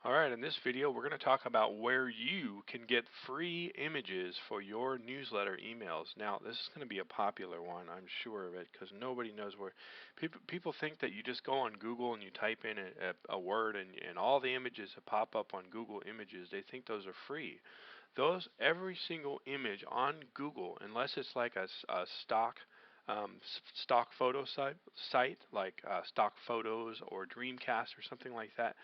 Alright, in this video we're going to talk about where you can get free images for your newsletter emails. Now, this is going to be a popular one, I'm sure of it, because nobody knows where. People think that you just go on Google and you type in a word and all the images that pop up on Google Images, they think those are free. Every single image on Google, unless it's like a stock photo site like Stock Photos or Dreamcast or something like that,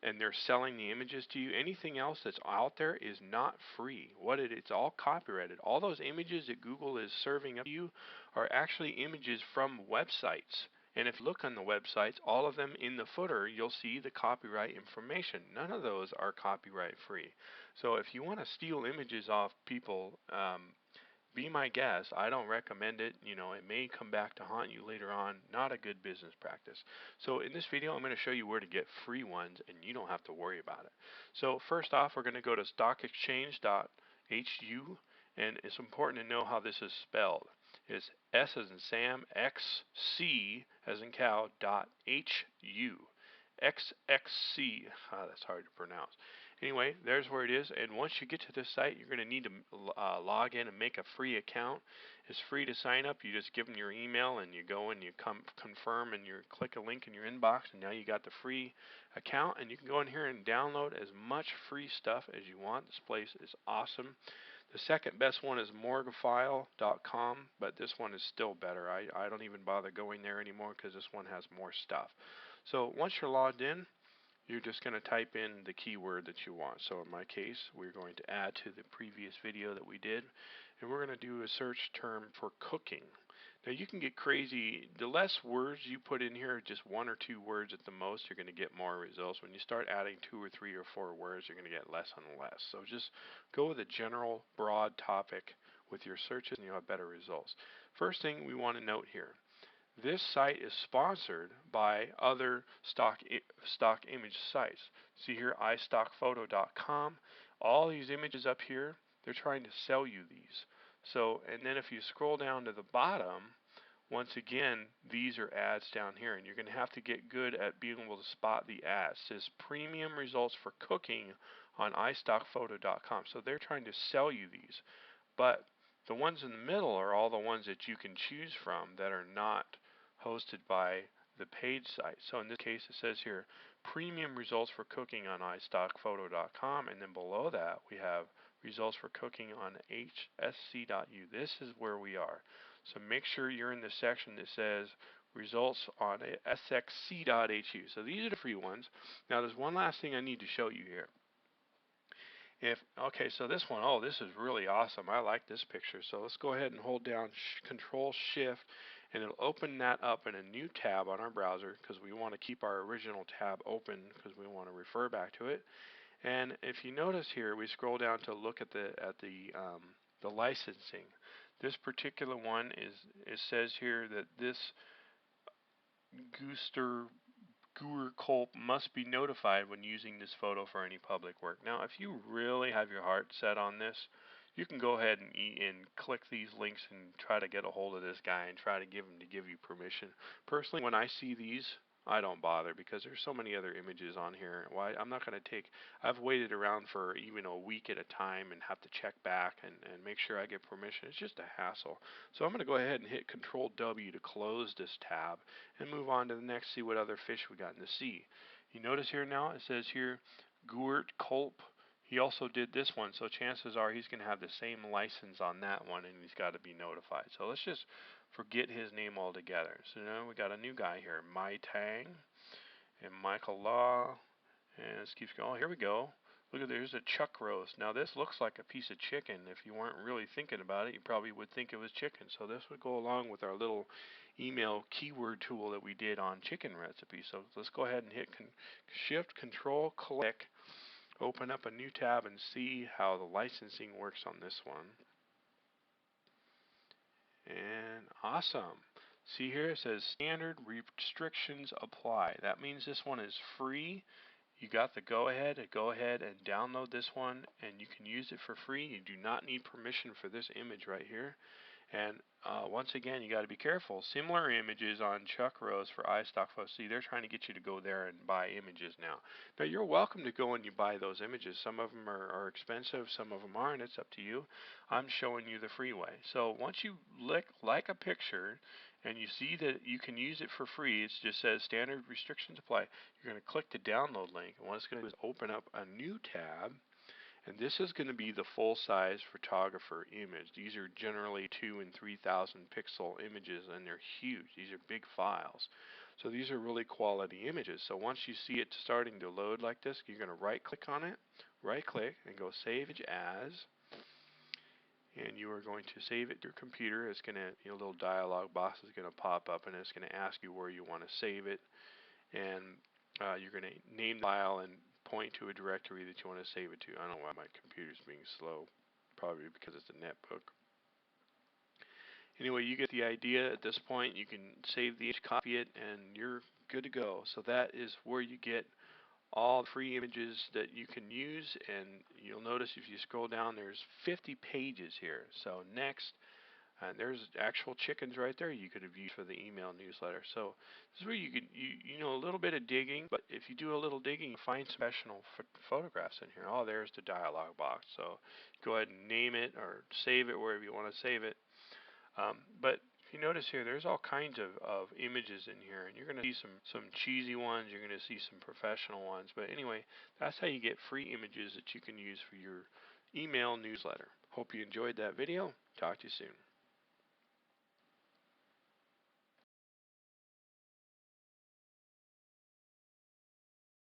and they're selling the images to you, anything else that's out there is not free. It's all copyrighted. All those images that Google is serving up to you are actually images from websites. And if you look on the websites, all of them in the footer, you'll see the copyright information. None of those are copyright free. So if you want to steal images off people, be my guest. I don't recommend it. It may come back to haunt you later on. Not a good business practice. So in this video, I'm going to show you where to get free ones, and you don't have to worry about it. So first off, we're going to go to stockexchange.hu, and it's important to know how this is spelled. It's S as in Sam, X, C as in cow, .hu. XXC. That's hard to pronounce. Anyway, there's where it is. And once you get to this site, you're going to need to log in and make a free account. It's free to sign up. You just give them your email and you go and you confirm and you click a link in your inbox, and now you got the free account, and you can go in here and download as much free stuff as you want. This place is awesome. The second best one is morguefile.com, but this one is still better. I don't even bother going there anymore because this one has more stuff. So once you're logged in, you're just going to type in the keyword that you want. So in my case, we're going to add to the previous video that we did, and we're going to do a search term for cooking. Now you can get crazy. The less words you put in here, just one or two words at the most, you're going to get more results. When you start adding 2 or 3 or 4 words, you're going to get less and less. So just go with a general, broad topic with your searches, and you'll have better results. First thing we want to note here. This site is sponsored by other stock image sites. See here, iStockPhoto.com. All these images up here, they're trying to sell you these. So, and then if you scroll down to the bottom, once again, these are ads down here, and you're going to have to get good at being able to spot the ads. It says premium results for cooking on iStockPhoto.com. So they're trying to sell you these. But the ones in the middle are all the ones that you can choose from that are not hosted by the paid site. So in this case, it says here, premium results for cooking on iStockPhoto.com, and then below that we have results for cooking on hsc.u. This is where we are. So make sure you're in the section that says results on sxc.hu. So these are the free ones. Now there's one last thing I need to show you here. Okay, so this one, oh, this is really awesome. I like this picture. So let's go ahead and hold down Control Shift, and it'll open that up in a new tab on our browser, because we want to keep our original tab open because we want to refer back to it. And if you notice here, we scroll down to look at the licensing. This particular one it says here that this Gooster Culp must be notified when using this photo for any public work. Now, if you really have your heart set on this, you can go ahead and click these links and try to get a hold of this guy and try to give him to give you permission. Personally, when I see these, I don't bother because there's so many other images on here. Why? I'm not going to take. I've waited around for even a week at a time and have to check back and make sure I get permission. It's just a hassle. So I'm going to go ahead and hit Control W to close this tab and move on to the next, see what other fish we got in the sea. You notice here now it says here Gert Culp. He also did this one, so chances are he's going to have the same license on that one, and he's got to be notified. So let's just forget his name altogether. So now we got a new guy here, Mai Tang and Michael Law, and let's keep going. Oh, here we go. Look at there's a chuck roast. Now this looks like a piece of chicken. If you weren't really thinking about it, you probably would think it was chicken. So this would go along with our little email keyword tool that we did on chicken recipes. So let's go ahead and hit Shift Control Click. Open up a new tab and see how the licensing works on this one. And awesome. See here it says standard restrictions apply. That means this one is free. You got the go ahead and download this one, and you can use it for free. You do not need permission for this image right here. And once again, you got to be careful. Similar images on Chuck Rose for iStock. See, they're trying to get you to go there and buy images now. Now, you're welcome to go and you buy those images. Some of them are expensive, some of them aren't. It's up to you. I'm showing you the free way. So once you like a picture and you see that you can use it for free, it just says standard restrictions apply. You're going to click the download link, and what it's going to do is open up a new tab. And this is going to be the full-size photographer image. These are generally 2,000 and 3,000 pixel images, and they're huge. These are big files. So these are really quality images. So once you see it starting to load like this, you're going to right-click on it, right-click, and go Save As. And you are going to save it to your computer. It's going to, a little dialog box is going to pop up, and it's going to ask you where you want to save it. And you're going to name the file and point to a directory that you want to save it to. I don't know why my computer's being slow. Probably because it's a netbook. Anyway, you get the idea. At this point, you can save the image, copy it, and you're good to go. So that is where you get all the free images that you can use. And you'll notice if you scroll down, there's 50 pages here. So next, and there's actual chickens right there you could have used for the email newsletter. So this is where you could, you know, a little bit of digging, but if you do a little digging, you find some professional photographs in here. Oh, there's the dialog box. So go ahead and name it or save it wherever you want to save it. But if you notice here, there's all kinds of images in here, and you're going to see some cheesy ones. You're going to see some professional ones. But anyway, that's how you get free images that you can use for your email newsletter. Hope you enjoyed that video. Talk to you soon.